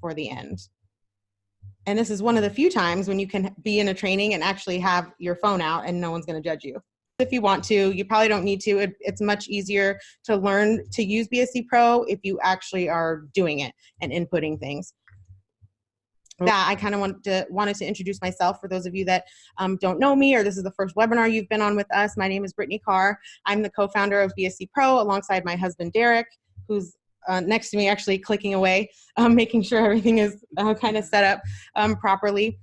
for the end. And this is one of the few times when you can be in a training and actually have your phone out and no one's going to judge you. If you want to, you probably don't need to. It's much easier to learn to use BSC Pro if you actually are doing it and inputting things. That I kind of wanted to introduce myself for those of you that don't know me, or this is the first webinar you've been on with us. My name is Brittani Carr. I'm the co-founder of BSC Pro alongside my husband, Derek, who's next to me actually clicking away, making sure everything is kind of set up properly.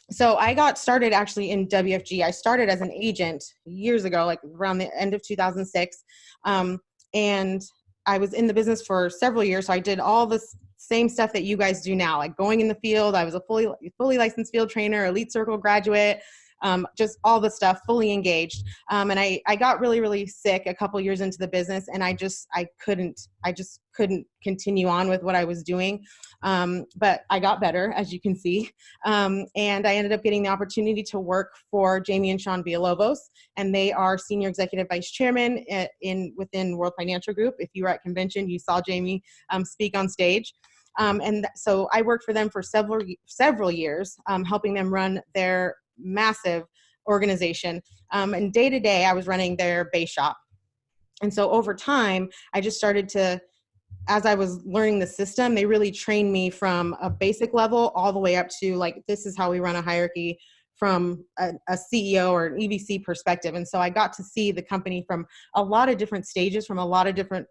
So I got started actually in WFG. I started as an agent years ago, like around the end of 2006. And I was in the business for several years. So I did all this same stuff that you guys do now, like going in the field. I was a fully licensed field trainer, elite circle graduate, just all the stuff, fully engaged. And I got really, really sick a couple years into the business, and I just couldn't continue on with what I was doing. But I got better, as you can see. And I ended up getting the opportunity to work for Jamie and Sean Villalobos, and they are Senior Executive Vice Chairman within World Financial Group. If you were at convention, you saw Jamie speak on stage. And so I worked for them for several years, helping them run their massive organization. And day to day, I was running their base shop. And so over time, I just started to, as I was learning the system, they really trained me from a basic level all the way up to like, this is how we run a hierarchy from a CEO or an EVC perspective. And so I got to see the company from a lot of different stages, from a lot of different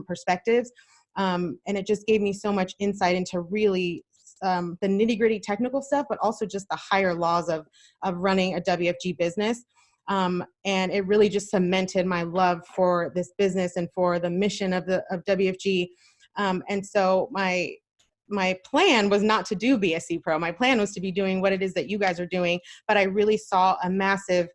perspectives. And it just gave me so much insight into really the nitty-gritty technical stuff, but also just the higher laws of running a WFG business. And it really just cemented my love for this business and for the mission of WFG. And so my plan was not to do BSC Pro. My plan was to be doing what it is that you guys are doing, but I really saw a massive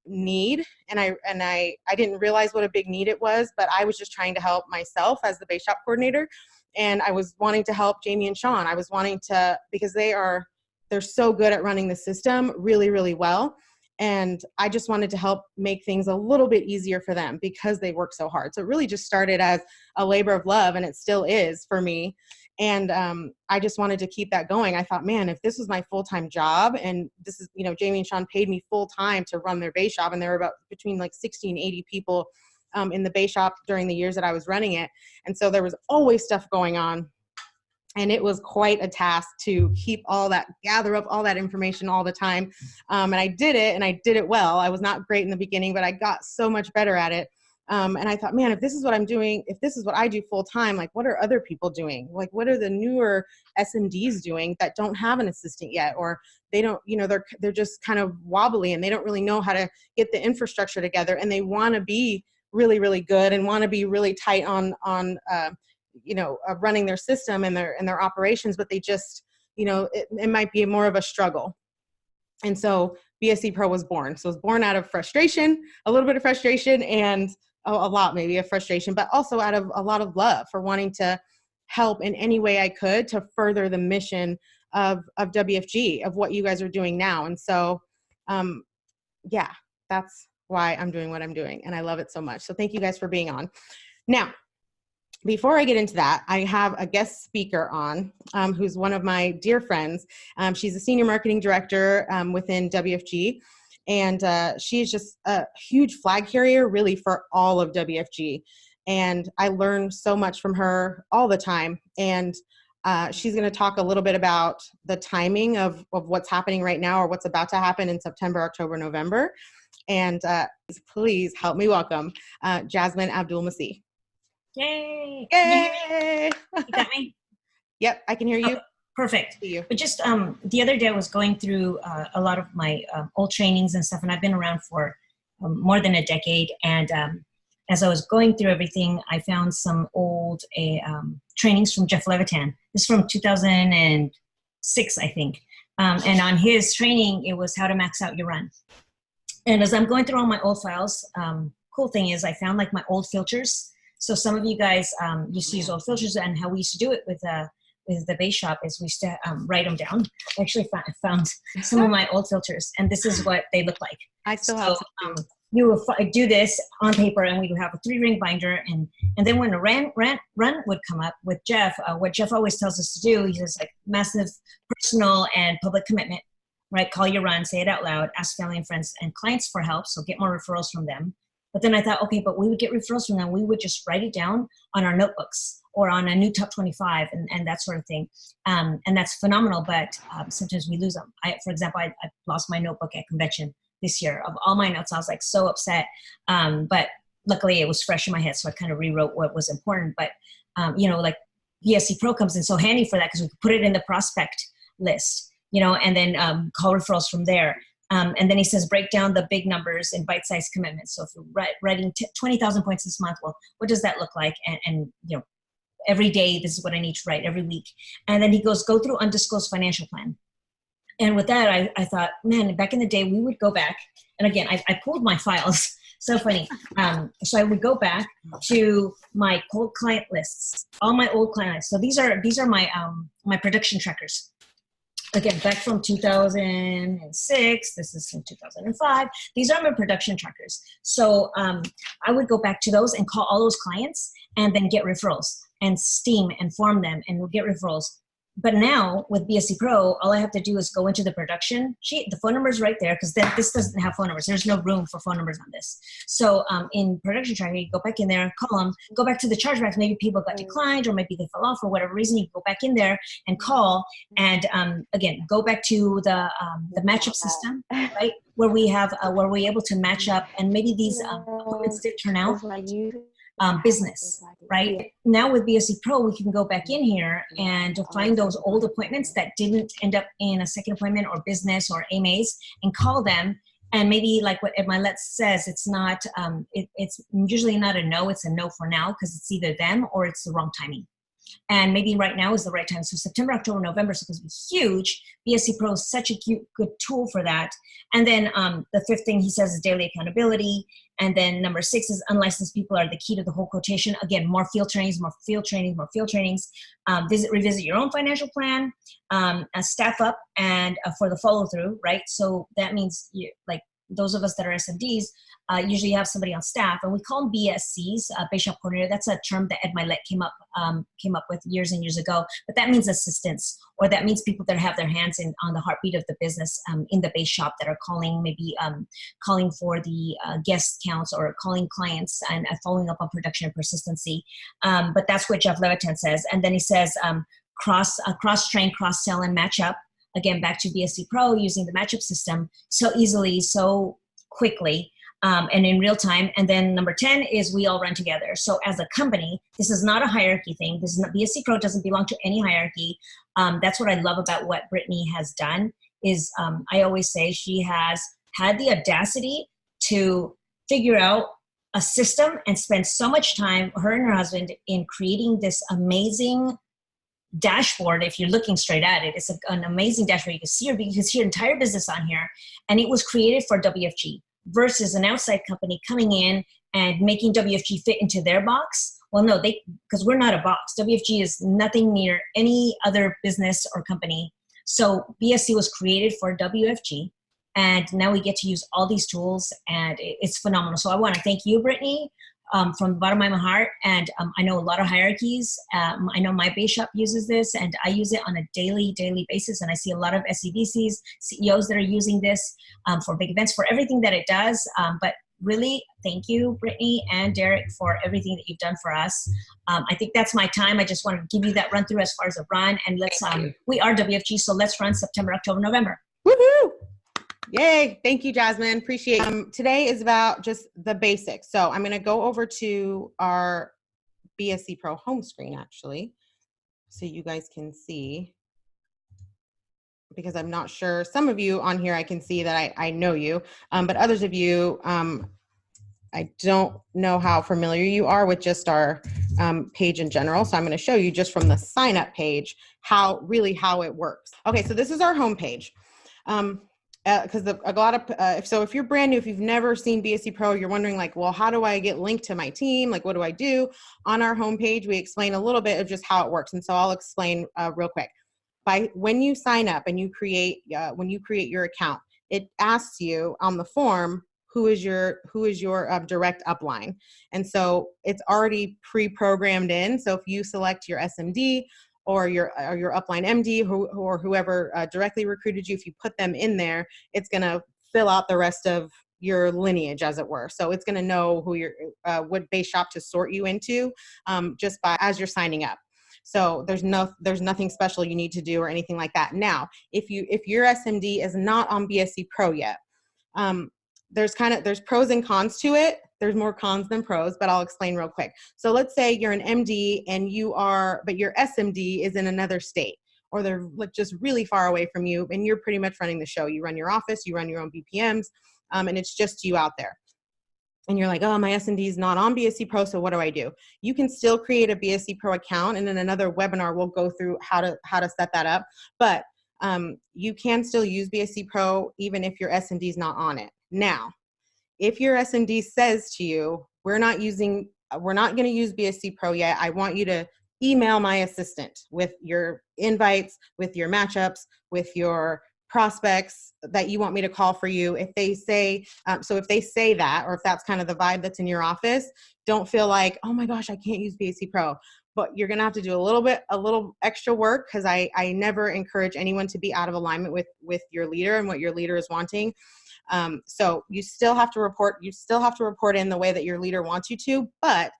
need, and I didn't realize what a big need it was, but I was just trying to help myself as the base shop coordinator. And I was wanting to help Jamie and Sean. I was wanting to, because they're so good at running the system really, really well. And I just wanted to help make things a little bit easier for them because they work so hard. So it really just started as a labor of love, and it still is for me. And I just wanted to keep that going. I thought, man, if this was my full-time job, and this is, Jamie and Sean paid me full-time to run their base shop, and there were about between like 60 and 80 people in the base shop during the years that I was running it. And so there was always stuff going on. And it was quite a task to gather up all that information all the time. And I did it, and I did it well. I was not great in the beginning, but I got so much better at it. And I thought, man, if this is what I'm doing, if this is what I do full time, like what are other people doing? Like what are the newer SMDs doing that don't have an assistant yet? Or they don't, they're just kind of wobbly and they don't really know how to get the infrastructure together, and they want to be really, really good and want to be really tight on running their system and their operations, but they just, it might be more of a struggle. And so BSC Pro was born. So it was born out of frustration, a little bit of frustration, and a lot maybe of frustration, but also out of a lot of love for wanting to help in any way I could to further the mission of WFG, of what you guys are doing now. And so, yeah, that's why I'm doing what I'm doing. And I love it so much. So thank you guys for being on. Now, before I get into that, I have a guest speaker on who's one of my dear friends. She's a senior marketing director within WFG, and she's just a huge flag carrier really for all of WFG. And I learn so much from her all the time. And she's going to talk a little bit about the timing of what's happening right now, or what's about to happen in September, October, November. And please help me welcome Jazmin Abdul-Masih. Yay! Yay! You got me? Yep, I can hear you. Oh, perfect. See you. But just the other day I was going through a lot of my old trainings and stuff, and I've been around for more than a decade. And as I was going through everything, I found some old trainings from Jeff Levitan. This is from 2006, I think. And on his training, it was how to max out your run. And as I'm going through all my old files, cool thing is I found like my old filters. So some of you guys used to use old filters, and how we used to do it with the base shop is we used to write them down. I actually found some of my old filters, and this is what they look like. I still have some too. you would do this on paper, and we would have a 3-ring binder. And then when a run would come up with Jeff, what Jeff always tells us to do, he says, like, massive personal and public commitment, right? Call your run, say it out loud, ask family and friends and clients for help. So get more referrals from them. But then I thought, okay, but we would get referrals from them. We would just write it down on our notebooks or on a new top 25 and that sort of thing. And that's phenomenal, but sometimes we lose them. For example, I lost my notebook at convention this year. Of all my notes, I was like so upset. But luckily it was fresh in my head, so I kind of rewrote what was important. But, like B.S.C Pro comes in so handy for that, because we could put it in the prospect list, and then call referrals from there. And then he says, break down the big numbers in bite-sized commitments. So if you're writing 20,000 points this month, well, what does that look like? And every day, this is what I need to write every week. And then he goes, go through undisclosed financial plan. And with that, I thought, man, back in the day, we would go back. And again, I pulled my files. So funny. So I would go back to my cold client lists, all my old clients. So these are my my production trackers. Again, back from 2006, this is from 2005. These are my production trackers. So I would go back to those and call all those clients and then get referrals and steam and form them and we'll get referrals. But now with B.S.C Pro, all I have to do is go into the production sheet. The phone number is right there, because then this doesn't have phone numbers. There's no room for phone numbers on this. So in production tracker, you go back in there, call them, go back to the chargebacks. Maybe people got declined, or maybe they fell off for whatever reason. You go back in there and call, and again, go back to the matchup system, right? Where we have where we're able to match up, and maybe these appointments did turn out. Business, right? Now with B.S.C Pro, we can go back in here and find those old appointments that didn't end up in a second appointment or business or AMAs and call them. And maybe like what Edmylette says, it's not, it's usually not a no, it's a no for now, because it's either them or it's the wrong timing. And maybe right now is the right time. So September, October, November is supposed to be huge. B.S.C Pro is such a good tool for that. And then the 5th thing he says is daily accountability. And then number 6 is unlicensed people are the key to the whole quotation. Again, more field trainings, more field trainings, more field trainings. Revisit your own financial plan, staff up, and for the follow through, right? So that means like those of us that are SMDs, usually have somebody on staff, and we call them BSCs, base shop coordinator. That's a term that Edmylette came up with years and years ago. But that means assistants, or that means people that have their hands on the heartbeat of the business in the base shop, that are calling, maybe calling for the guest counts, or calling clients and following up on production and persistency. But that's what Jeff Levitan says. And then he says cross-train, cross-sell, and match up. Again, back to B.S.C Pro, using the matchup system so easily, so quickly, and in real time. And then number 10 is we all run together. So as a company, this is not a hierarchy thing. This is not, B.S.C Pro doesn't belong to any hierarchy. That's what I love about what Brittani has done is I always say she has had the audacity to figure out a system and spend so much time, her and her husband, in creating this amazing dashboard. If you're looking straight at it, it's an amazing dashboard. You can see your entire business on here, and it was created for WFG versus an outside company coming in and making WFG fit into their box. Well, no, because we're not a box. WFG is nothing near any other business or company. So BSC was created for WFG, and now we get to use all these tools, and it's phenomenal. So I want to thank you, Brittani, from the bottom of my heart. And I know a lot of hierarchies. I know my base shop uses this, and I use it on a daily basis. And I see a lot of SCDCs, CEOs that are using this for big events, for everything that it does. But really, thank you, Brittani and Derek, for everything that you've done for us. I think that's my time. I just wanted to give you that run through as far as a run. And let's, we are WFG, so let's run September, October, November. Woohoo! Yay. Thank you, Jazmin. Appreciate it. Today is about just the basics. So I'm going to go over to our B.S.C Pro home screen, actually, so you guys can see, because I'm not sure. Some of you on here, I can see that I know you, but others of you, I don't know how familiar you are with just our page in general. So I'm going to show you just from the sign up page how it works. Okay, so this is our home page. Because a lot of, so if you're brand new, if you've never seen B.S.C Pro, you're wondering like, well, how do I get linked to my team? Like, what do I do? On our homepage, we explain a little bit of just how it works. And so I'll explain real quick. When you sign up and you create your account, it asks you on the form who is your direct upline. And so it's already pre-programmed in. So if you select your SMD or your upline MD or whoever directly recruited you, if you put them in there, it's going to fill out the rest of your lineage, as it were. So it's going to know who what base shop to sort you into just by as you're signing up. So there's nothing special you need to do or anything like that. Now, if your SMD is not on BSCpro yet, there's pros and cons to it. There's more cons than pros, but I'll explain real quick. So let's say you're an MD and but your SMD is in another state, or they're like just really far away from you, and you're pretty much running the show. You run your office, you run your own BPMs, and it's just you out there. And you're like, oh, my SMD is not on BSCpro, so what do I do? You can still create a BSCpro account, and in another webinar, we'll go through how to set that up. But you can still use BSCpro even if your SMD is not on it. Now, if your SMD says to you, we're not going to use BSCpro yet, I want you to email my assistant with your invites, with your matchups, with your prospects that you want me to call for you. If they say, if they say that, or if that's kind of the vibe that's in your office, don't feel like, oh my gosh, I can't use BSCpro. But you're going to have to do a little extra work, because I never encourage anyone to be out of alignment with your leader and what your leader is wanting. So you still have to report in the way that your leader wants you to, but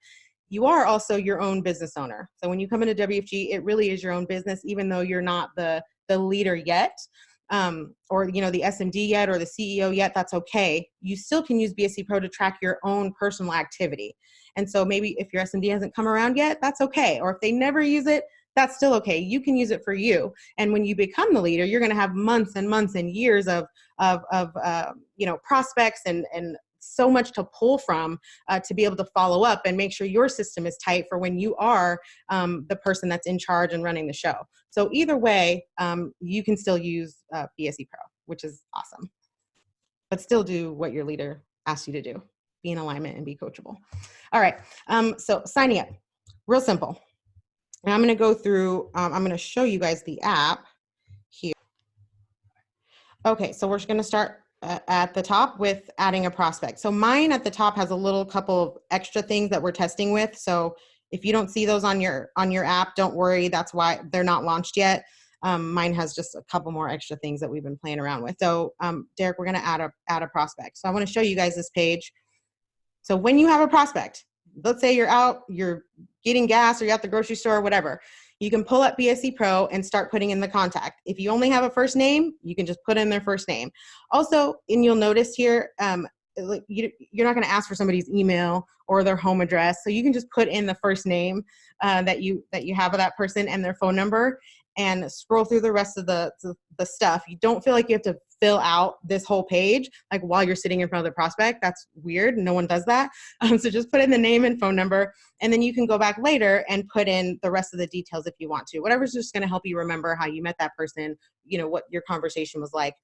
you are also your own business owner. So when you come into WFG, it really is your own business, even though you're not the leader yet, or the SMD yet, or the CEO yet. That's okay. You still can use BSCpro to track your own personal activity. And so maybe if your SMD hasn't come around yet, that's okay. Or if they never use it, that's still okay. You can use it for you. And when you become the leader, you're going to have months and months and years of prospects and so much to pull from to be able to follow up and make sure your system is tight for when you are the person that's in charge and running the show. So either way, you can still use BSCpro, which is awesome, but still do what your leader asks you to do. Be in alignment and be coachable. All right. So signing up, real simple. And I'm going to go through, I'm going to show you guys the app here. Okay, so we're just going to start at the top with adding a prospect. So mine at the top has a little couple of extra things that we're testing with. So if you don't see those on your app, don't worry. That's why they're not launched yet. Mine has just a couple more extra things that we've been playing around with. So Derek, we're going to add a prospect. So I want to show you guys this page. So when you have a prospect, let's say you're getting gas, or you're at the grocery store or whatever, you can pull up BSCpro and start putting in the contact. If you only have a first name, you can just put in their first name. Also, and you'll notice here, you're not going to ask for somebody's email or their home address. So you can just put in the first name that you have of that person and their phone number, and scroll through the rest of the stuff. You don't feel like you have to fill out this whole page like while you're sitting in front of the prospect. That's weird. No one does that. So just put in the name and phone number, and then you can go back later and put in the rest of the details if you want to. Whatever's just going to help you remember how you met that person, what your conversation was like.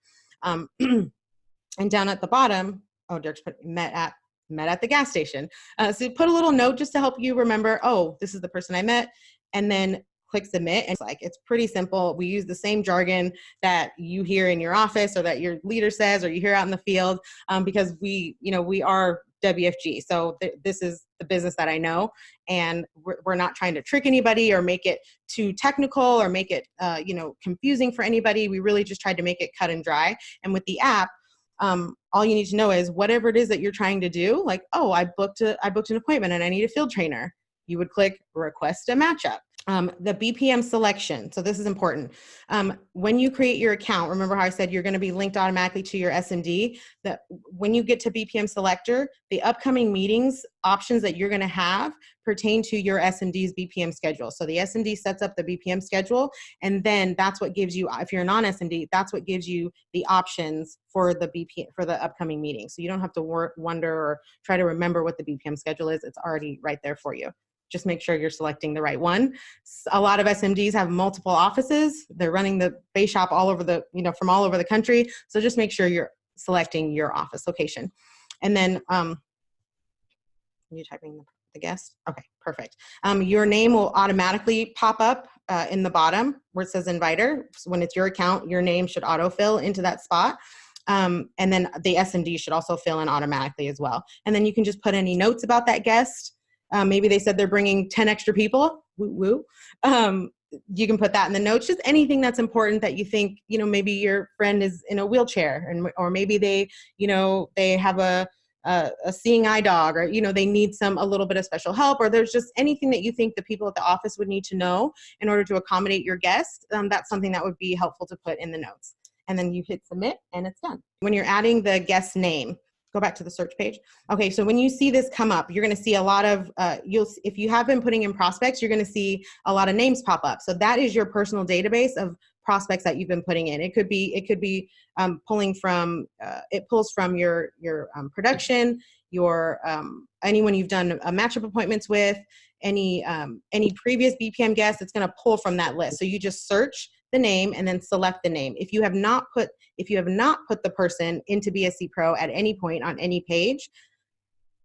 And down at the bottom, Dirk's put met at the gas station. So put a little note just to help you remember, oh, this is the person I met, and then click submit. And it's pretty simple. We use the same jargon that you hear in your office, or that your leader says, or you hear out in the field, because we are WFG. So this is the business that I know, and we're not trying to trick anybody or make it too technical or make it confusing for anybody. We really just tried to make it cut and dry. And with the app, all you need to know is whatever it is that you're trying to do, like, oh, I booked an appointment and I need a field trainer. You would click request a matchup. The BPM selection. So this is important. When you create your account, remember how I said you're going to be linked automatically to your SMD? That when you get to BPM selector, the upcoming meetings options that you're going to have pertain to your SMD's BPM schedule. So the SMD sets up the BPM schedule, and then that's what gives you, if you're a non-SMD, that's what gives you the options for the BPM for the upcoming meeting. So you don't have to wonder or try to remember what the BPM schedule is. It's already right there for you. Just make sure you're selecting the right one. A lot of SMDs have multiple offices. They're running the base shop all over from all over the country. So just make sure you're selecting your office location. And then, you typing the guest? Okay, perfect. Your name will automatically pop up in the bottom where it says inviter. So when it's your account, your name should autofill into that spot. And then the S&D should also fill in automatically as well. And then you can just put any notes about that guest. Maybe they said they're bringing 10 extra people. Woo woo. You can put that in the notes, just anything that's important that you think, maybe your friend is in a wheelchair, or maybe they, they have a seeing eye dog, or, they need a little bit of special help, or there's just anything that you think the people at the office would need to know in order to accommodate your guest. That's something that would be helpful to put in the notes. And then you hit submit and it's done. When you're adding the guest name, go back to the search page. Okay, so when you see this come up, you're going to see a lot of, if you have been putting in prospects, you're going to see a lot of names pop up. So that is your personal database of prospects that you've been putting in. It could be pulling from, it pulls from your production, your anyone you've done matchup appointments with, any previous BPM guests. It's going to pull from that list. So you just search the name and then select the name. If you have not put the person into BSC Pro at any point on any page,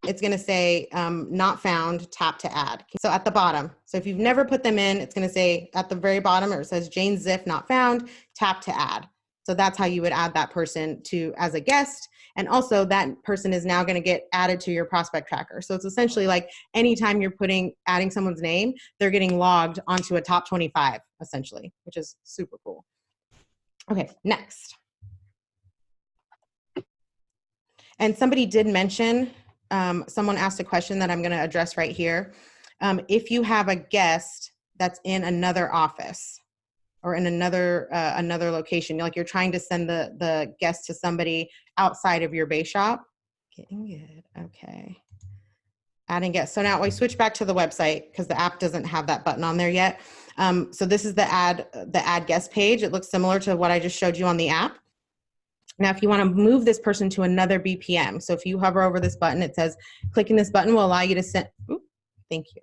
it's going to say not found, tap to add. So at the bottom, so if you've never put them in, it's going to say at the very bottom, or it says Jane Ziff not found, tap to add. So that's how you would add that person as a guest. And also that person is now going to get added to your prospect tracker. So it's essentially like anytime you're adding someone's name, they're getting logged onto a top 25 essentially, which is super cool. Okay, next. And somebody did mention, someone asked a question that I'm going to address right here. If you have a guest that's in another office or in another location, like you're trying to send the guest to somebody outside of your base shop. Getting good. Okay. Adding guests. So now we switch back to the website because the app doesn't have that button on there yet. So this is the add guest page. It looks similar to what I just showed you on the app. Now, if you want to move this person to another BPM, so if you hover over this button, it says clicking this button will allow you to send. Ooh, thank you.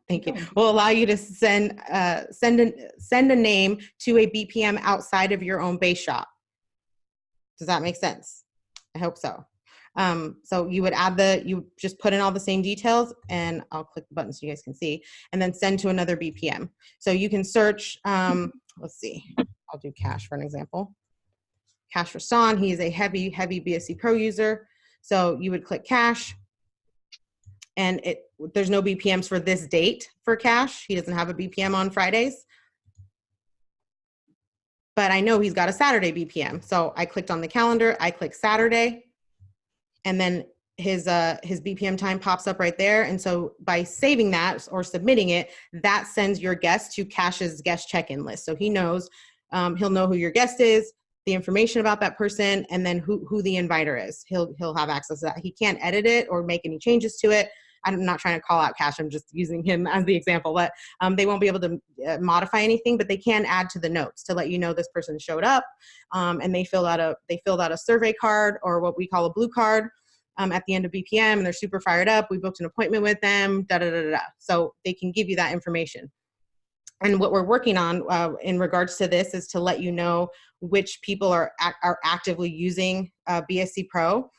Thank you. Will allow you to send a name to a BPM outside of your own base shop. Does that make sense? I hope so. So you would you just put in all the same details, and I'll click the button so you guys can see, and then send to another BPM. So you can search, let's see, I'll do Cash for an example. Cash Rastan, he is a heavy BSC Pro user. So you would click Cash, and there's no BPMs for this date for Cash. He doesn't have a BPM on Fridays. But I know he's got a Saturday BPM. So I clicked on the calendar, I click Saturday, and then his BPM time pops up right there. And so by saving that or submitting it, that sends your guest to Cash's guest check-in list. So he knows, he'll know who your guest is, the information about that person, and then who the inviter is. He'll have access to that. He can't edit it or make any changes to it. I'm not trying to call out Cash. I'm just using him as the example. But they won't be able to modify anything, but they can add to the notes to let you know this person showed up, and they filled out a survey card, or what we call a blue card, at the end of BPM, and they're super fired up. We booked an appointment with them. So they can give you that information. And what we're working on in regards to this is to let you know which people are actively using BSC Pro.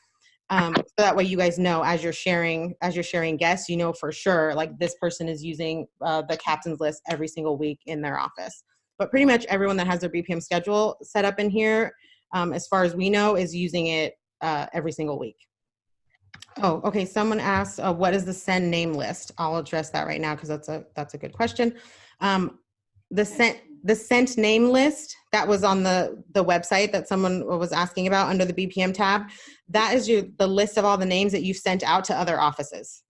So that way you guys know as you're sharing guests, you know for sure, like this person is using the captain's list every single week in their office. But pretty much everyone that has their BPM schedule set up in here, as far as we know, is using it every single week. Oh, okay. Someone asked, what is the send name list? I'll address that right now because that's a good question. The sent name list that was on the website that someone was asking about under the BPM tab, that is the list of all the names that you've sent out to other offices.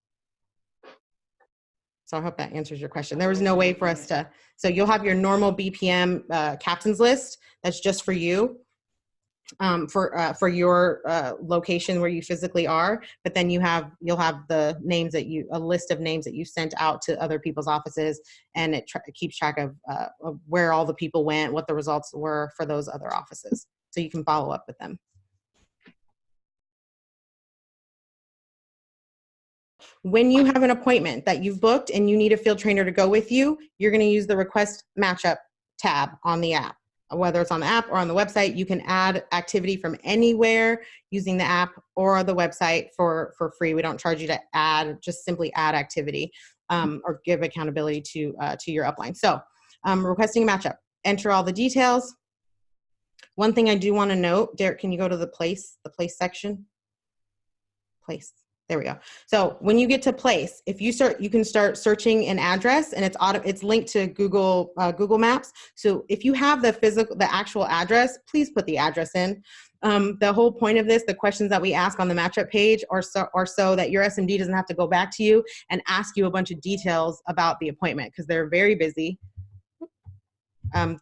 So I hope that answers your question. There was no way for us to, so you'll have your normal BPM captains list that's just for you, for your location where you physically are, but then you'll have the names a list of names that you sent out to other people's offices, and it keeps track of where all the people went, what the results were for those other offices, so you can follow up with them. When you have an appointment that you've booked and you need a field trainer to go with you, you're going to use the request matchup tab on the app. Whether it's on the app or on the website, you can add activity from anywhere using the app or the website for free. We don't charge you to just simply add activity or give accountability to your upline. So requesting a matchup, enter all the details. One thing I do want to note, Derek, can you go to the place section? Place. There we go. So when you get to place, if you start, you can start searching an address, and it's linked to Google Maps. So if you have the actual address, please put the address in. The whole point of this, the questions that we ask on the matchup page are so that your SMD doesn't have to go back to you and ask you a bunch of details about the appointment, because they're very busy.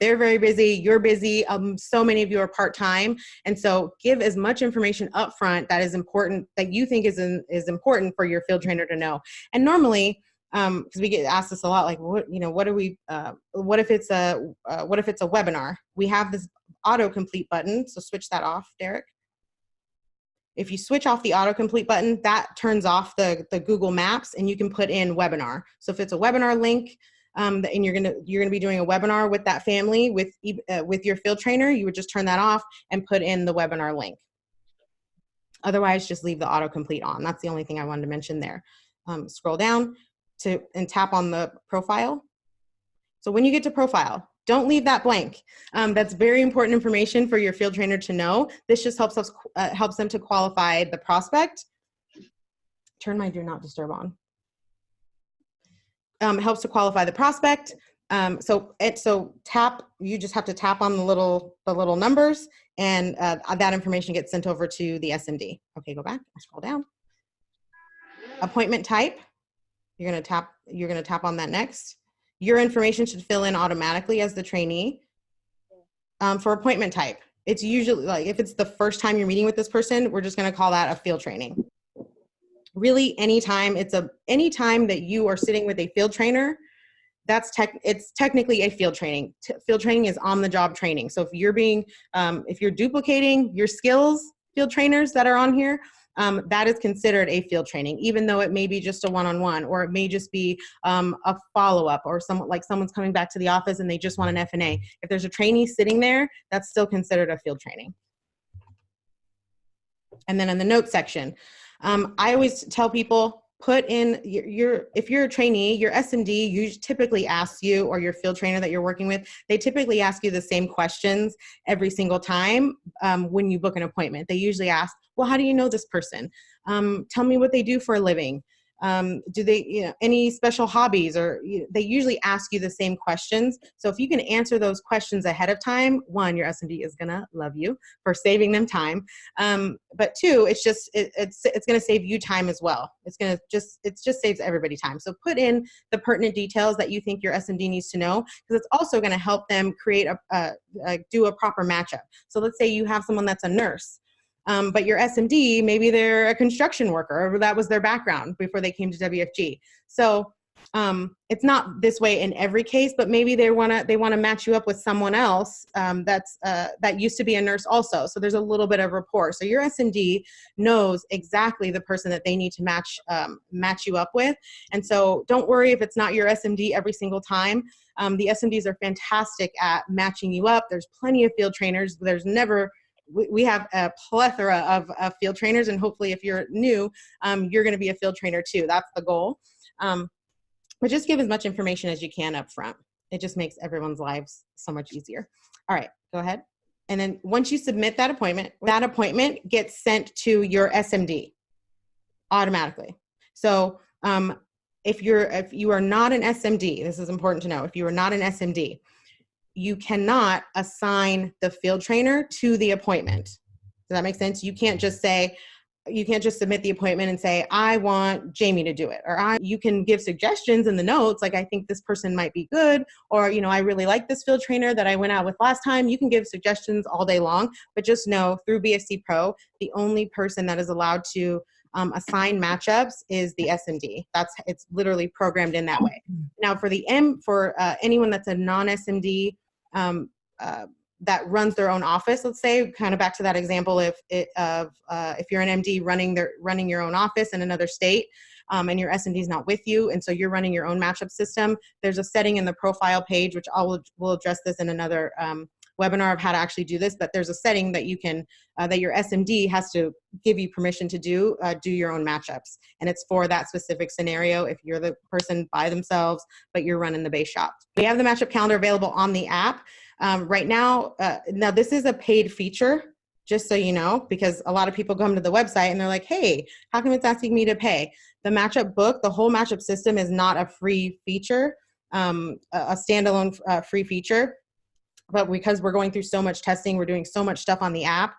They're very busy, you're busy, so many of you are part-time, and so give as much information up front that is important, that you think is important for your field trainer to know. And normally, because we get asked this a lot, like, what if it's a webinar? We have this autocomplete button, so switch that off, Derek. If you switch off the autocomplete button, that turns off the Google Maps, and you can put in webinar. So if it's a webinar link, and you're gonna be doing a webinar with that family with your field trainer, you would just turn that off and put in the webinar link. Otherwise, just leave the autocomplete on. That's the only thing I wanted to mention there. Scroll down and tap on the profile. So when you get to profile, don't leave that blank. That's very important information for your field trainer to know. This just helps them to qualify the prospect. Turn my do not disturb on. Helps to qualify the prospect. So you just have to tap on the little numbers, and that information gets sent over to the SMD. Okay, go back, scroll down. Appointment type, you're gonna tap on that next. Your information should fill in automatically as the trainee. For appointment type, it's usually, like, if it's the first time you're meeting with this person, we're just gonna call that a field training. Really, anytime that you are sitting with a field trainer, it's technically a field training. Field training is on-the-job training. So if you're duplicating your skills, field trainers that are on here, that is considered a field training, even though it may be just a one-on-one, or it may just be a follow-up, or someone's coming back to the office and they just want an F&A. If there's a trainee sitting there, that's still considered a field training. And then in the notes section, I always tell people, put in if you're a trainee, your SMD typically asks you, or your field trainer that you're working with, they typically ask you the same questions every single time when you book an appointment. They usually ask, well, how do you know this person? Tell me what they do for a living. Do they, any special hobbies? Or they usually ask you the same questions. So if you can answer those questions ahead of time, one, your SMD is gonna love you for saving them time. But two, it's gonna save you time as well. It just saves everybody time. So put in the pertinent details that you think your SMD needs to know, because it's also gonna help them create do a proper matchup. So let's say you have someone that's a nurse. But your SMD, maybe they're a construction worker, or that was their background before they came to WFG. So it's not this way in every case, but maybe they wanna match you up with someone else that used to be a nurse also. So there's a little bit of rapport. So your SMD knows exactly the person that they need to match you up with. And so don't worry if it's not your SMD every single time. The SMDs are fantastic at matching you up. There's plenty of field trainers. We have a plethora of field trainers, and hopefully if you're new, you're going to be a field trainer too. That's the goal. But just give as much information as you can up front. It just makes everyone's lives so much easier. All right, go ahead. And then once you submit that appointment gets sent to your SMD automatically. So if you are not an SMD, this is important to know, if you are not an SMD, you cannot assign the field trainer to the appointment. Does that make sense? You can't just submit the appointment and say, I want Jamie to do it. Or you can give suggestions in the notes, like, I think this person might be good, or, I really like this field trainer that I went out with last time. You can give suggestions all day long, but just know through BSC Pro, the only person that is allowed to assign matchups is the SMD. It's literally programmed in that way. Now for anyone that's a non-SMD that runs their own office, let's say, kind of back to that example, if you're an MD running your own office in another state, and your SMD is not with you, and so you're running your own matchup system, there's a setting in the profile page, which we'll address this in another webinar of how to actually do this, but there's a setting that you can, that your SMD has to give you permission to do your own matchups. And it's for that specific scenario if you're the person by themselves, but you're running the base shop. We have the matchup calendar available on the app. Right now, now this is a paid feature, just so you know, because a lot of people come to the website and they're like, hey, how come it's asking me to pay? The matchup book, the whole matchup system is not a free feature, a standalone free feature. But because we're going through so much testing, we're doing so much stuff on the app,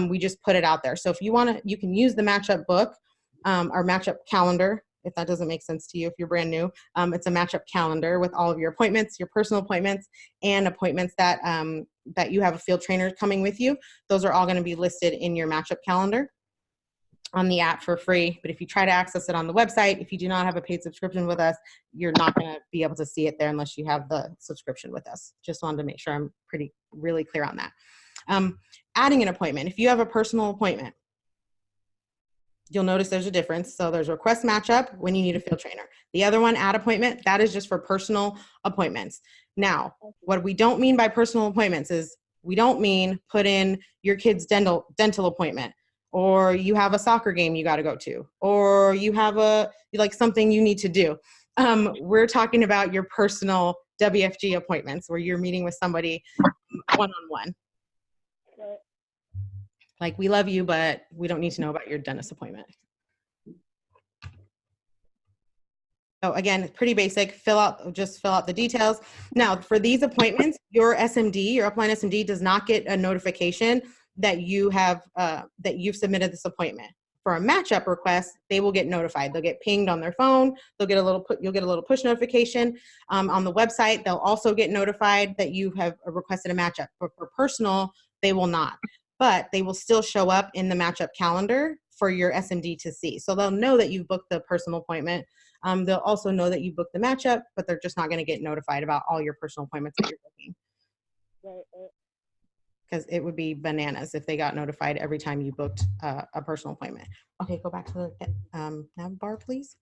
we just put it out there. So if you want to, you can use the matchup book or matchup calendar. If that doesn't make sense to you, if you're brand new, it's a matchup calendar with all of your appointments, your personal appointments, and appointments that that you have a field trainer coming with you. Those are all going to be listed in your matchup calendar on the app for free. But if you try to access it on the website, if you do not have a paid subscription with us, you're not going to be able to see it there unless you have the subscription with us. Just wanted to make sure I'm really clear on that. Adding an appointment. If you have a personal appointment, you'll notice there's a difference. So there's request matchup when you need a field trainer. The other one, add appointment, that is just for personal appointments. Now, what we don't mean by personal appointments is we don't mean put in your kid's dental appointment, or you have a soccer game you got to go to, or you have something you need to do. We're talking about your personal WFG appointments where you're meeting with somebody one-on-one. Like, we love you, but we don't need to know about your dentist appointment. So again, pretty basic, just fill out the details. Now, for these appointments, your SMD, your upline SMD does not get a notification that you have, that you've submitted this appointment. For a matchup request, they will get notified. They'll get pinged on their phone. You'll get a little push notification on the website. They'll also get notified that you have requested a matchup. But for personal, they will not. But they will still show up in the matchup calendar for your SMD to see. So they'll know that you've booked the personal appointment. They'll also know that you booked the matchup, but they're just not going to get notified about all your personal appointments that you're booking. Right. Because it would be bananas if they got notified every time you booked a personal appointment. Okay, go back to the nav bar, please.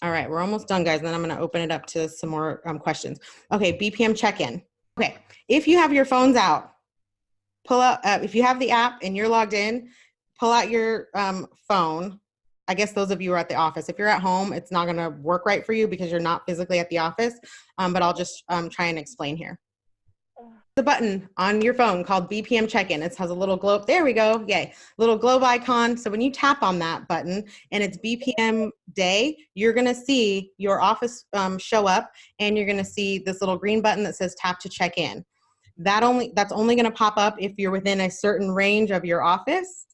All right, we're almost done, guys. And then I'm going to open it up to some more questions. Okay, BPM check-in. Okay, if you have your phones out, pull out, if you have the app and you're logged in, pull out your phone. I guess those of you who are at the office. If you're at home, it's not going to work right for you because you're not physically at the office, but I'll just try and explain here. The button on your phone called BPM check-in. It has a little globe. There we go. Yay. Little globe icon. So when you tap on that button and it's BPM day, you're going to see your office show up, and you're going to see this little green button that says tap to check in. That's only going to pop up if you're within a certain range of your office.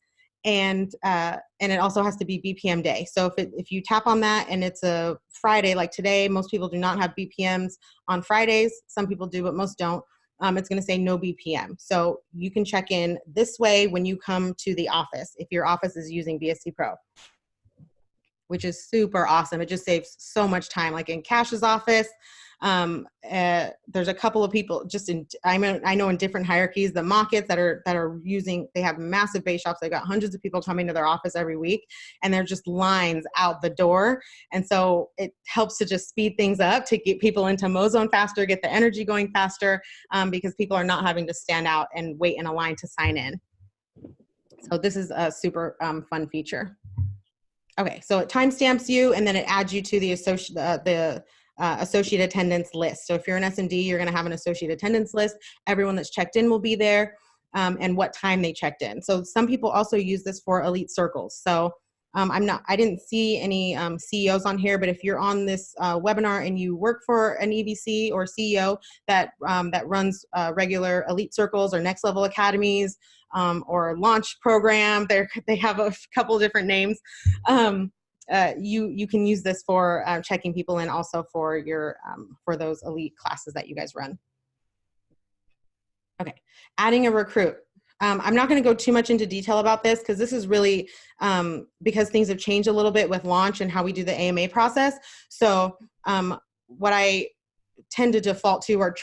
And it also has to be BPM day. So if you tap on that and it's a Friday, like today, most people do not have BPMs on Fridays. Some people do, but most don't. It's going to say no BPM. So you can check in this way when you come to the office, if your office is using BSCpro, which is super awesome. It just saves so much time. Like in Cash's office, there's a couple of people just I know in different hierarchies, the markets that are using, they have massive base shops. They got hundreds of people coming to their office every week, and they're just lines out the door. And so it helps to just speed things up to get people into Mozone faster, get the energy going faster, because people are not having to stand out and wait in a line to sign in. So this is a super fun feature. Okay, so it timestamps you, and then it adds you to the associate attendance list. So if you're an SMD, you're going to have an associate attendance list. Everyone that's checked in will be there, and what time they checked in. So some people also use this for elite circles. So I didn't see any CEOs on here, but if you're on this webinar and you work for an EVC or CEO that runs regular elite circles or next level academies, or launch program, they have a couple of different names. You can use this for checking people in, also for your for those elite classes that you guys run. Okay, adding a recruit. I'm not going to go too much into detail about this because this is really because things have changed a little bit with launch and how we do the AMA process. So what I tend to default to or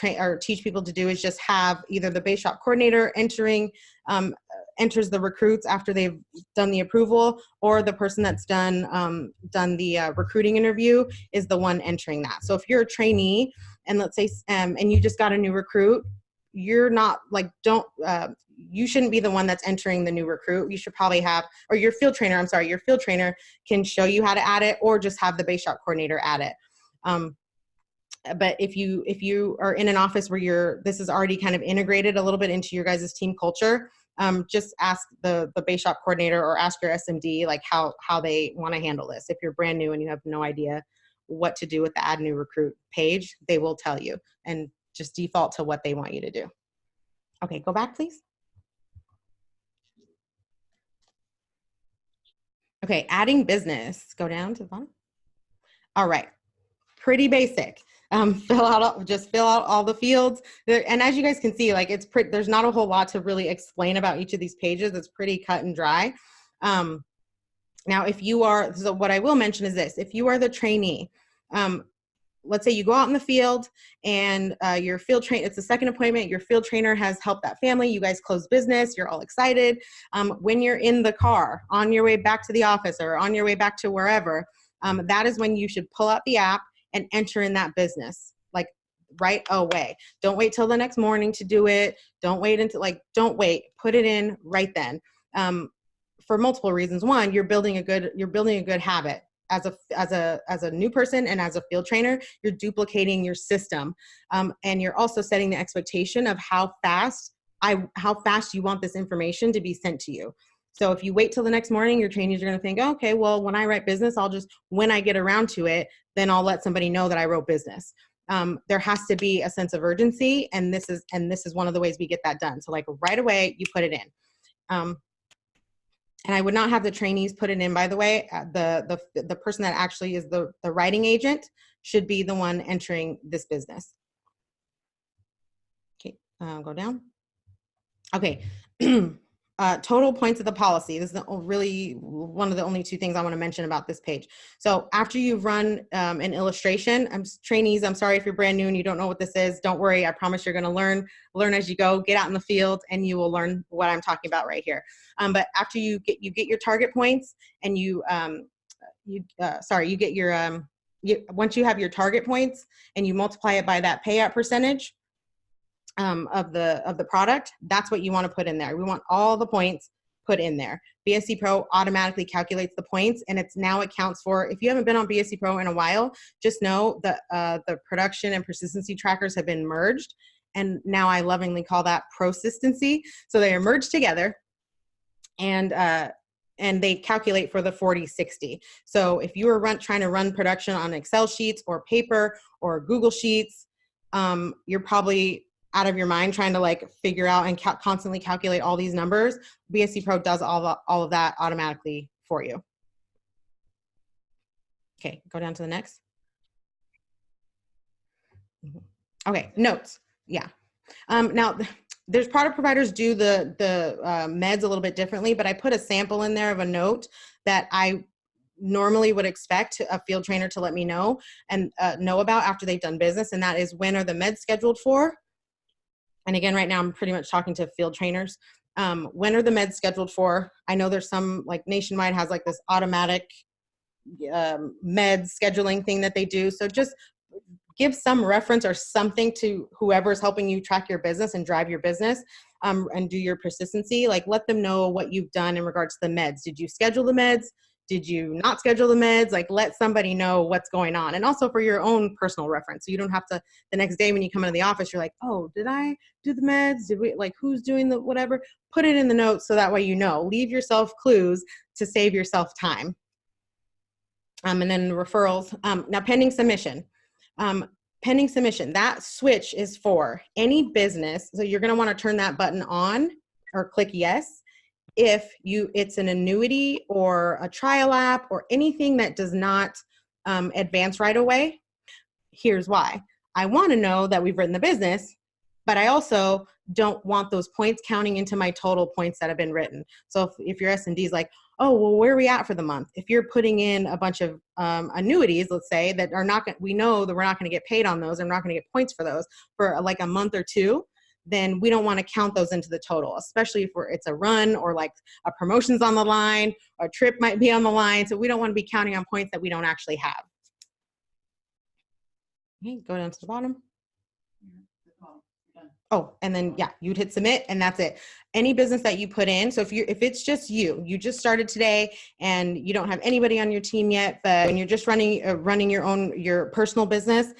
teach people to do is just have either the base shop coordinator enters the recruits after they've done the approval, or the person that's done the recruiting interview is the one entering that. So if you're a trainee and let's say, and you just got a new recruit, you're not like, you shouldn't be the one that's entering the new recruit. You should probably have, or your field trainer, I'm sorry, your field trainer can show you how to add it, or just have the base shop coordinator add it. But if you are in an office where this is already kind of integrated a little bit into your guys' team culture, just ask the base shop coordinator or ask your SMD like how they want to handle this. If you're brand new and you have no idea what to do with the add new recruit page, they will tell you, and just default to what they want you to do. Okay, go back, please. Okay, adding business. Go down to the bottom. All right, pretty basic. Fill out all the fields. And as you guys can see, like there's not a whole lot to really explain about each of these pages. It's pretty cut and dry. Now, so what I will mention is this: if you are the trainee, let's say you go out in the field and your field trainer, it's the second appointment, your field trainer has helped that family, you guys close business, you're all excited. When you're in the car on your way back to the office or on your way back to wherever, that is when you should pull out the app and enter in that business, like right away. Don't wait till the next morning to do it. Don't wait, put it in right then. For multiple reasons. One, you're building a good habit. As a new person and as a field trainer, you're duplicating your system, and you're also setting the expectation of how fast you want this information to be sent to you. So if you wait till the next morning, your trainees are going to think, okay, well, when I write business, when I get around to it, then I'll let somebody know that I wrote business. There has to be a sense of urgency, and this is one of the ways we get that done. So like right away, you put it in. And I would not have the trainees put it in, by the way. The person that actually is the writing agent should be the one entering this business. Okay, go down. Okay, total points of the policy. This is really one of the only two things I want to mention about this page. So after you've run an illustration, trainees, I'm sorry if you're brand new and you don't know what this is. Don't worry, I promise you're going to learn as you go. Get out in the field and you will learn what I'm talking about right here. But after you get your target points and once you have your target points and you multiply it by that payout percentage of the product, that's what you want to put in there. We want all the points put in there. BSCpro automatically calculates the points, and it counts for, if you haven't been on BSCpro in a while, just know that the production and persistency trackers have been merged, and now I lovingly call that prosistency. So they are merged together, and they calculate for the 40/60. So if you were trying to run production on Excel sheets or paper or Google Sheets, you're probably out of your mind trying to like figure out and constantly calculate all these numbers. BSCpro does all of that automatically for you. Okay, go down to the next. Okay, notes. Yeah. Now, there's product providers do the meds a little bit differently, but I put a sample in there of a note that I normally would expect a field trainer to let me know and know about after they've done business, and that is, when are the meds scheduled for? And again, right now I'm pretty much talking to field trainers. When are the meds scheduled for? I know there's some, like Nationwide has like this automatic med scheduling thing that they do. So just give some reference or something to whoever's helping you track your business and drive your business and do your persistency. Like, let them know what you've done in regards to the meds. Did you schedule the meds? Did you not schedule the meds? Like, let somebody know what's going on. And also for your own personal reference. So you don't have to, the next day when you come into the office, you're like, oh, did I do the meds? Did we, like, who's doing the whatever? Put it in the notes so that way you know. Leave yourself clues to save yourself time. And then referrals. Now, pending submission. Pending submission, that switch is for any business. So you're going to want to turn that button on or click yes if it's an annuity or a trial app or anything that does not advance right away. Here's why. I want to know that we've written the business, but I also don't want those points counting into my total points that have been written. So if your S&D is like, oh, well, where are we at for the month? If you're putting in a bunch of annuities, let's say, that are not, we know that we're not going to get paid on those and we're not going to get points for those for like a month or two, then we don't want to count those into the total, especially if it's a run or like a promotion's on the line, or a trip might be on the line. So we don't want to be counting on points that we don't actually have. Okay, go down to the bottom. Oh, and then yeah, you'd hit submit and that's it. Any business that you put in. So if it's just you just started today and you don't have anybody on your team yet, but when you're just running your personal business,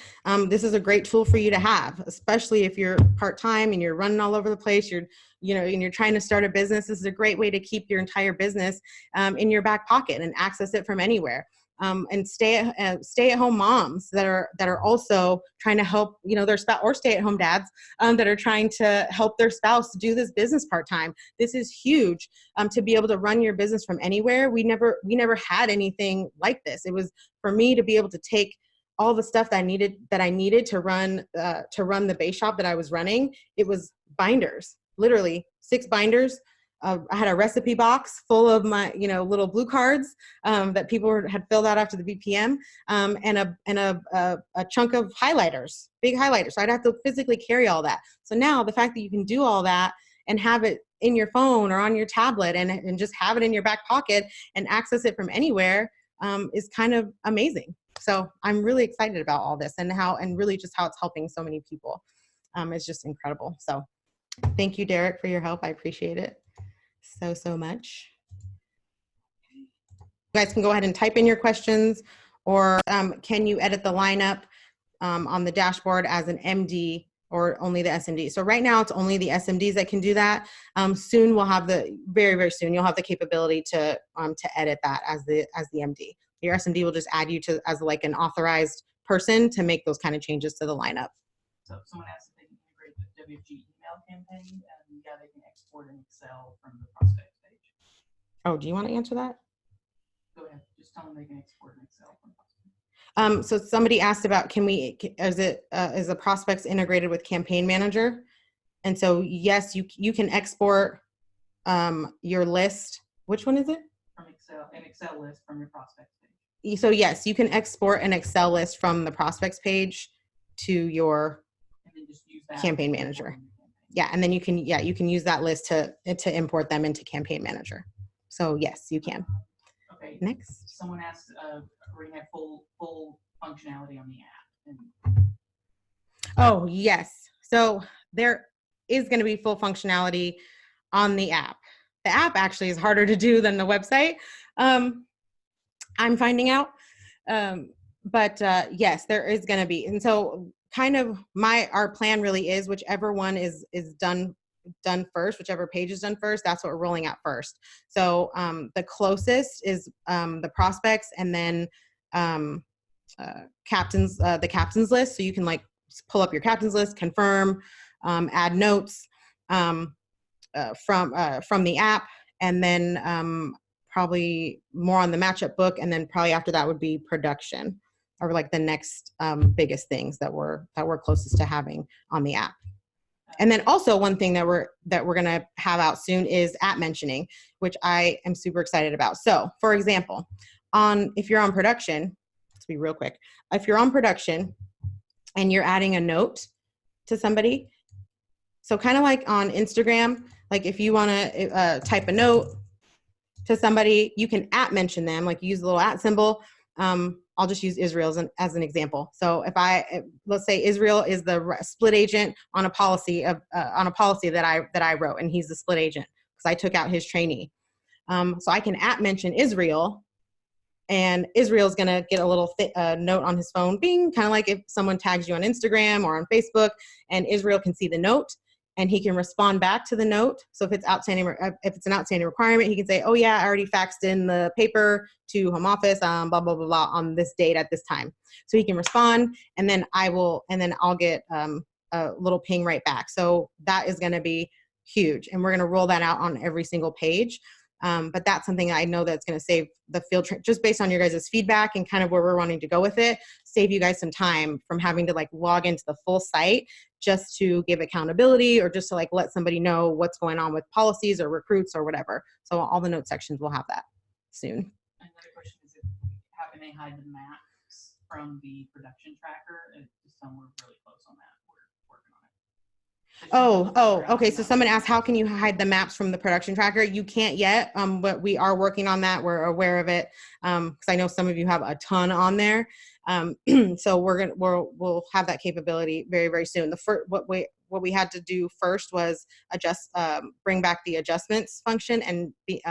this is a great tool for you to have, especially if you're part-time and you're running all over the place, and you're trying to start a business. This is a great way to keep your entire business in your back pocket and access it from anywhere. And stay-at-home moms that are also trying to help, their spouse, or stay-at-home dads that are trying to help their spouse do this business part-time. This is huge to be able to run your business from anywhere. We never had anything like this. It was for me to be able to take all the stuff that I needed to run the base shop that I was running. It was binders, literally 6 binders. I had a recipe box full of my, little blue cards that people had filled out after the BPM, and a chunk of highlighters, big highlighters. So I'd have to physically carry all that. So now the fact that you can do all that and have it in your phone or on your tablet and just have it in your back pocket and access it from anywhere is kind of amazing. So I'm really excited about all this and really just how it's helping so many people. It's just incredible. So thank you, Derek, for your help. I appreciate it so much. You guys can go ahead and type in your questions, or can you edit the lineup on the dashboard as an MD or only the SMD? So right now it's only the SMDs that can do that. Soon we'll have very soon you'll have the capability to edit that as the MD. Your SMD will just add you as like an authorized person to make those kind of changes to the lineup. So someone asked if they can integrate the WFG email campaign, and yeah, they can export in Excel from the prospect page. Oh, do you want to answer that? Go ahead. Just tell them they can export in Excel from prospect. So somebody asked about, is the prospects integrated with Campaign Manager? And so yes, you can export your list. Which one is it? From Excel, an Excel list from your prospects page. So yes, you can export an Excel list from the prospects page to your Campaign Manager. Yeah, and then you can use that list to import them into Campaign Manager. So yes, you can. Okay. Next. Someone asked, we're gonna have full functionality on the app. Oh yes. So there is going to be full functionality on the app. The app actually is harder to do than the website. I'm finding out. But yes, there is going to be. And so kind of our plan really is whichever one is done first, whichever page is done first, that's what we're rolling out first. So the closest is the prospects, and then the captains list. So you can like pull up your captains list, confirm, add notes from the app, and then probably more on the matchup book, and then probably after that would be production, or like the next biggest things that we're closest to having on the app. And then also one thing that we're gonna have out soon is app mentioning, which I am super excited about. So for example, if you're on production, let's be real quick. If you're on production and you're adding a note to somebody, so kind of like on Instagram, like if you wanna type a note to somebody, you can at mention them, like use the little at symbol. I'll just use Israel as an example. So let's say Israel is the split agent on a policy that I wrote, and he's the split agent because I took out his trainee. So I can at mention Israel, and Israel's gonna get a little note on his phone, bing, kind of like if someone tags you on Instagram or on Facebook, and Israel can see the note, and he can respond back to the note. So if it's an outstanding requirement, he can say, oh yeah, I already faxed in the paper to home office, blah, blah, blah, blah, on this date at this time. So he can respond, and then I'll get a little ping right back. So that is gonna be huge. And we're gonna roll that out on every single page. But that's something I know that's going to save the field just based on your guys' feedback and kind of where we're wanting to go with it, save you guys some time from having to like log into the full site just to give accountability or just to like let somebody know what's going on with policies or recruits or whatever. So all the note sections will have that soon. Another question is, how can they hide the maps from the production tracker? Just we're really close on that. We're working on it. Okay. So someone asked, how can you hide the maps from the production tracker? You can't yet, but we are working on that. We're aware of it because I know some of you have a ton on there. So we'll have that capability very, very soon. What we had to do first was bring back the adjustments function and the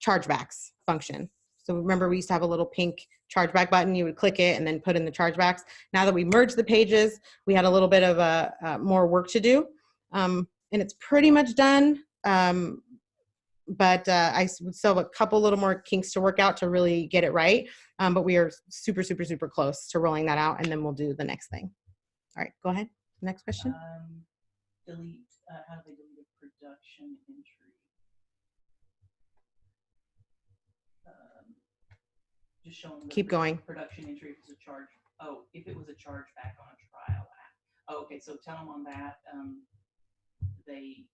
chargebacks function. So remember, we used to have a little pink chargeback button. You would click it and then put in the chargebacks. Now that we merged the pages, we had a little bit of more work to do, and it's pretty much done. But I still have a couple little more kinks to work out to really get it right. But we are super, super, super close to rolling that out, and then we'll do the next thing. All right, go ahead. Next question. How do they delete a production entry? Just showing the Keep going. Production entry if it's a charge. Oh, if it was a chargeback on a trial app. Oh, okay, so tell them on that. They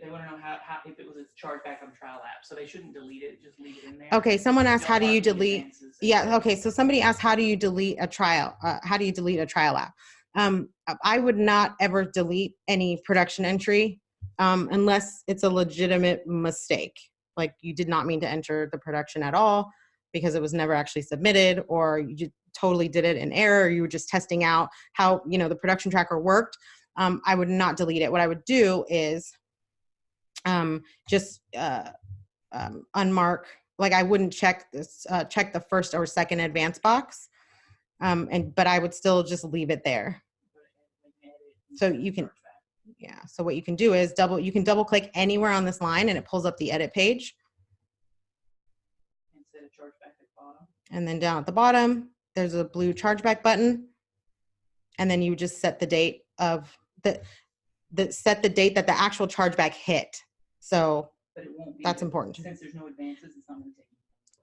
want to know how if it was a chargeback on trial app. So they shouldn't delete it. Just leave it in there. Okay. Someone asked, how do you delete? Yeah. Okay. So somebody asked, how do you delete a trial? How do you delete a trial app? I would not ever delete any production entry unless it's a legitimate mistake. Like you did not mean to enter the production at all because it was never actually submitted, or you totally did it in error. Or you were just testing out how, the production tracker worked. I would not delete it. What I would do is just unmark, like I wouldn't check the first or second advance box. But I would still just leave it there. So you can, so what you can do is you can double click anywhere on this line and it pulls up the edit page. Instead of chargeback at the bottom. And then down at the bottom, there's a blue chargeback button. And then you just set the date of set the date that the actual chargeback hit. So but it won't be, that's important. Since there's no advances, it's not going to take you.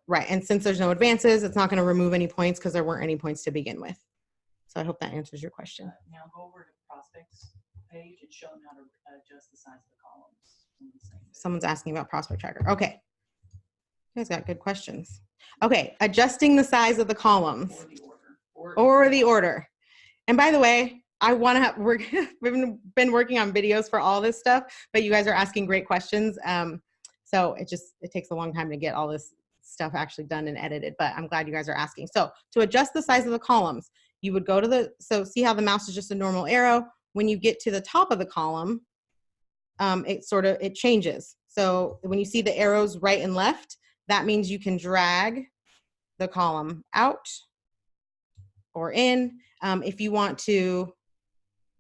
Right. And since there's no advances, it's not going to remove any points because there weren't any points to begin with. So I hope that answers your question. Now go over to prospects page and show them how to adjust the size of the columns. Someone's asking about prospect tracker. Okay. You guys got good questions. Okay. Adjusting the size of the columns. Or the order. And by the way, we've been working on videos for all this stuff, but you guys are asking great questions. So it takes a long time to get all this stuff actually done and edited, but I'm glad you guys are asking. So to adjust the size of the columns, you would go to so see how the mouse is just a normal arrow. When you get to the top of the column, it changes. So when you see the arrows right and left, that means you can drag the column out or in. If you want to,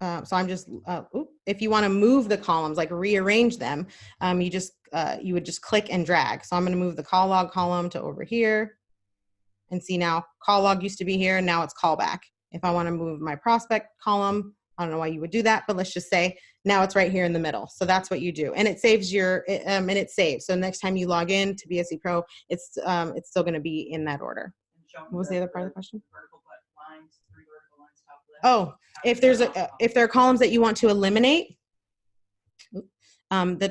if you want to move the columns, like rearrange them, you would just click and drag. So I'm going to move the call log column to over here, and see now call log used to be here and now it's callback. If I want to move my prospect column, I don't know why you would do that, but let's just say now it's right here in the middle. So that's what you do, and it saves it saves. So next time you log in to BSC Pro, it's still going to be in that order. What was the other part of the question? Oh, if there are columns that you want to eliminate, the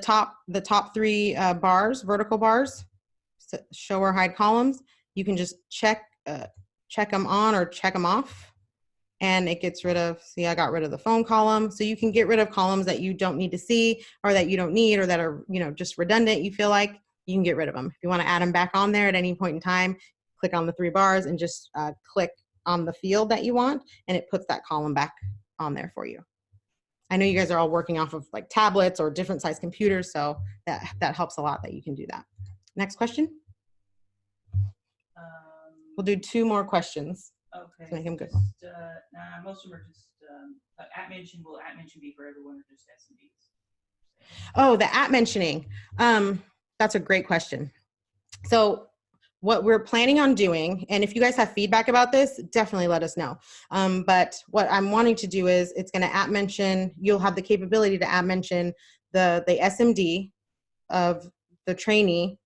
top three bars, vertical bars, show or hide columns, you can just check them on or check them off, and it gets rid of. See, I got rid of the phone column. So you can get rid of columns that you don't need to see, or that you don't need, or that are just redundant. You feel like you can get rid of them. If you want to add them back on there at any point in time, click on the three bars and just click on the field that you want, and it puts that column back on there for you. I know you guys are all working off of like tablets or different size computers, so that helps a lot that you can do that. Next question. We'll do 2 more questions. Okay. To make them good. Most of them are just at mention. Will at mention be for everyone or just SMBs? Oh, the at mentioning. That's a great question. So what we're planning on doing, and if you guys have feedback about this, definitely let us know. But what I'm wanting to do is it's going to at mention, you'll have the capability to at mention the SMD of the trainee,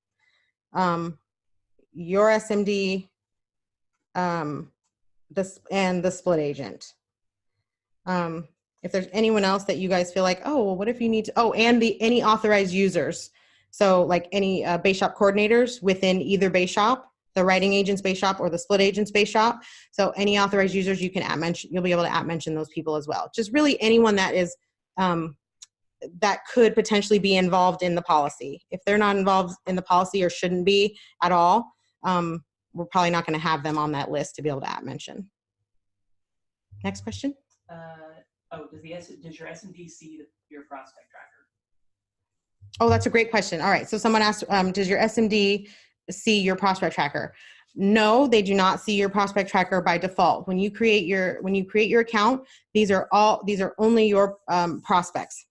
your SMD, and the split agent. If there's anyone else that you guys feel like, oh, well, what if you need to, and any authorized users. So like any base shop coordinators within either base shop, the writing agent's base shop or the split agent's base shop. So any authorized users you can at mention, you'll be able to at mention those people as well. Just really anyone that is, that could potentially be involved in the policy. If they're not involved in the policy or shouldn't be at all, we're probably not going to have them on that list to be able to mention. Next question. Does your SMD see your prospect tracker? Oh, that's a great question. All right. So someone asked, does your SMD see your prospect tracker? No, they do not see your prospect tracker by default. When you create your account, these are only your prospects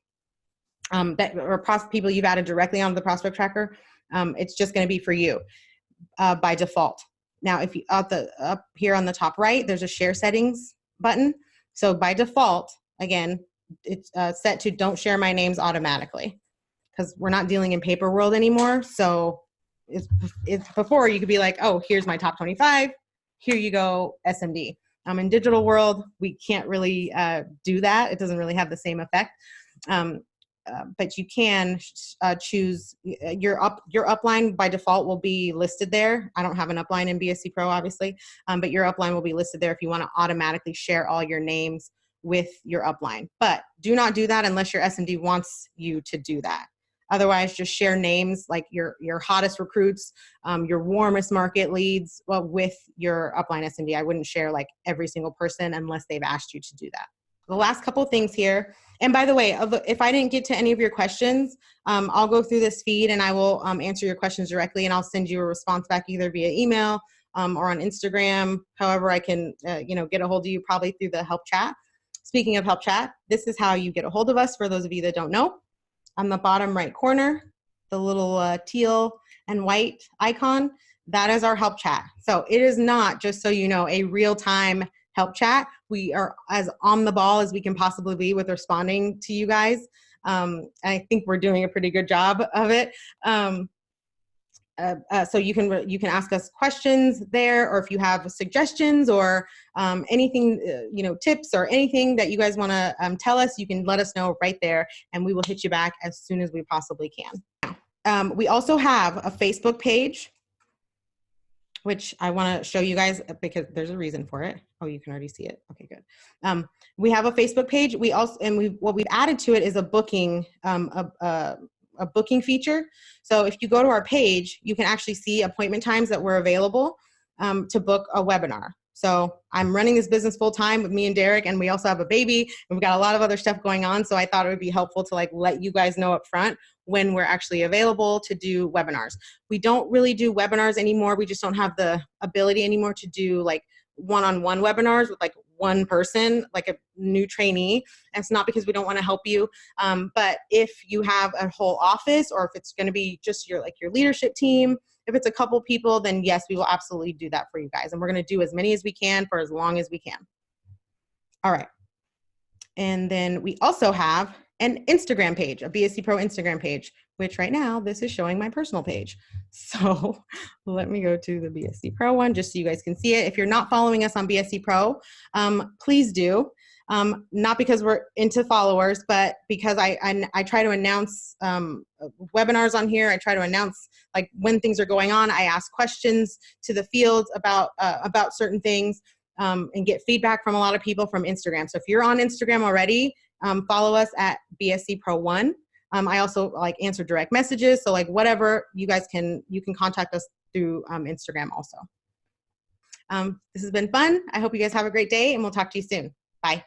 people you've added directly onto the prospect tracker. It's just going to be for you by default. Now, if you up here on the top right, there's a share settings button. So by default, again, it's set to don't share my names automatically, because we're not dealing in paper world anymore. So it's before you could be like, oh, here's my top 25. Here you go, SMD. In digital world, we can't really do that. It doesn't really have the same effect. But you can choose your upline by default will be listed there. I don't have an upline in BSC Pro, obviously, but your upline will be listed there if you want to automatically share all your names with your upline. But do not do that unless your SMD wants you to do that. Otherwise, just share names like your hottest recruits, your warmest market leads, well, with your upline SMD. I wouldn't share like every single person unless they've asked you to do that. The last couple things here. And by the way, if I didn't get to any of your questions, I'll go through this feed and I will answer your questions directly, and I'll send you a response back either via email or on Instagram, however I can get a hold of you, probably through the help chat. Speaking of help chat, this is how you get a hold of us for those of you that don't know. On the bottom right corner, the little teal and white icon, that is our help chat. So it is not, just so you know, a real-time help chat. We are as on the ball as we can possibly be with responding to you guys. I think we're doing a pretty good job of it. So you can ask us questions there, or if you have suggestions or anything, tips or anything that you guys want to tell us, you can let us know right there, and we will hit you back as soon as we possibly can. We also have a Facebook page, which I want to show you guys because there's a reason for it. Oh, you can already see it. Okay, good. We have a Facebook page. What we've added to it is a booking, a booking feature. So if you go to our page, you can actually see appointment times that were available to book a webinar. So I'm running this business full time with me and Derek, and we also have a baby, and we've got a lot of other stuff going on. So I thought it would be helpful to let you guys know up front when we're actually available to do webinars. We don't really do webinars anymore. We just don't have the ability anymore to do one-on-one webinars with one person, like a new trainee. And it's not because we don't want to help you, but if you have a whole office, or if it's going to be just your leadership team, if it's a couple people, then yes, we will absolutely do that for you guys. And we're going to do as many as we can for as long as we can. All right. And then we also have an Instagram page, a BSC Pro Instagram page, which right now this is showing my personal page. So let me go to the BSC Pro one just so you guys can see it. If you're not following us on BSC Pro, please do. Not because we're into followers, but because I try to announce webinars on here. I try to announce when things are going on. I ask questions to the field about certain things and get feedback from a lot of people from Instagram. So if you're on Instagram already, follow us at BSCpro 1. I also answer direct messages. So whatever you can contact us through Instagram also. This has been fun. I hope you guys have a great day, and we'll talk to you soon. Bye.